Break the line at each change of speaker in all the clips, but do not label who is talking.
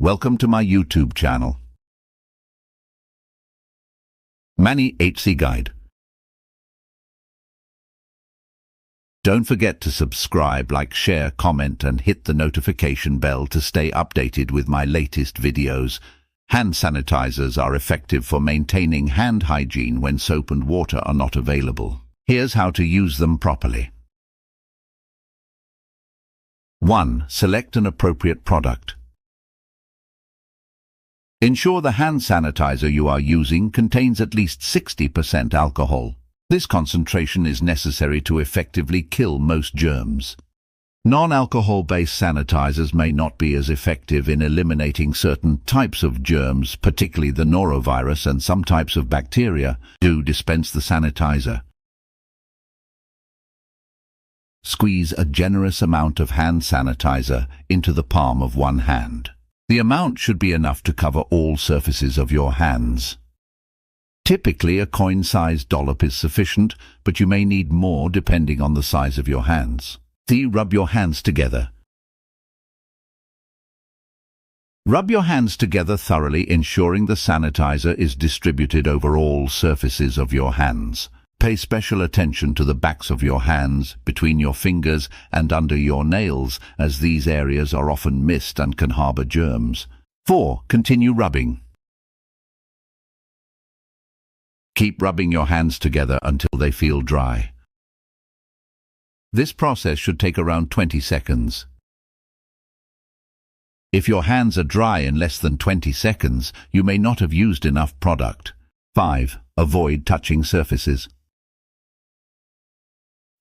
Welcome to my YouTube channel. Mani HC Guide. Don't forget to subscribe, like, share, comment and hit the notification bell to stay updated with my latest videos. Hand sanitizers are effective for maintaining hand hygiene when soap and water are not available. Here's how to use them properly. 1. Select an appropriate product. Ensure the hand sanitizer you are using contains at least 60% alcohol. This concentration is necessary to effectively kill most germs. Non-alcohol-based sanitizers may not be as effective in eliminating certain types of germs, particularly the norovirus and some types of bacteria. Do dispense the sanitizer. Squeeze a generous amount of hand sanitizer into the palm of one hand. The amount should be enough to cover all surfaces of your hands. Typically, a coin-sized dollop is sufficient, but you may need more depending on the size of your hands. Rub your hands together. Rub your hands together thoroughly, ensuring the sanitizer is distributed over all surfaces of your hands. Pay special attention to the backs of your hands, between your fingers and under your nails, as these areas are often missed and can harbor germs. 4. Continue rubbing. Keep rubbing your hands together until they feel dry. This process should take around 20 seconds. If your hands are dry in less than 20 seconds, you may not have used enough product. 5. Avoid touching surfaces.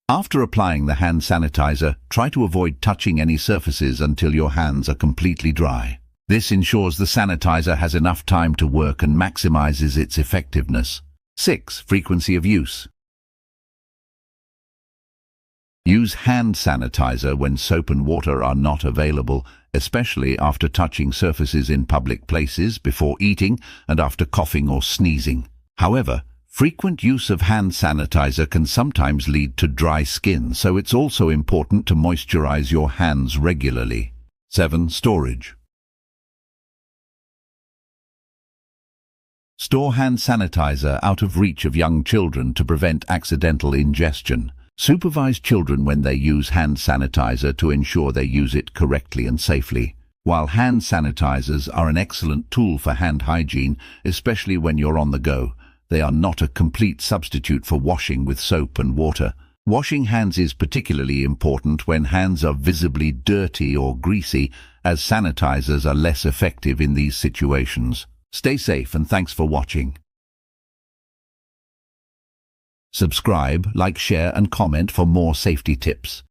After applying the hand sanitizer, try to avoid touching any surfaces until your hands are completely dry. This ensures the sanitizer has enough time to work and maximizes its effectiveness. 6. Frequency of use. Use hand sanitizer when soap and water are not available, especially after touching surfaces in public places, before eating, and after coughing or sneezing. However, frequent use of hand sanitizer can sometimes lead to dry skin, so it's also important to moisturize your hands regularly. 7. Storage. Store hand sanitizer out of reach of young children to prevent accidental ingestion. Supervise children when they use hand sanitizer to ensure they use it correctly and safely. While hand sanitizers are an excellent tool for hand hygiene, especially when you're on the go, they are not a complete substitute for washing with soap and water. Washing hands is particularly important when hands are visibly dirty or greasy, as sanitizers are less effective in these situations. Stay safe and thanks for watching. Subscribe, like, share and comment for more safety tips.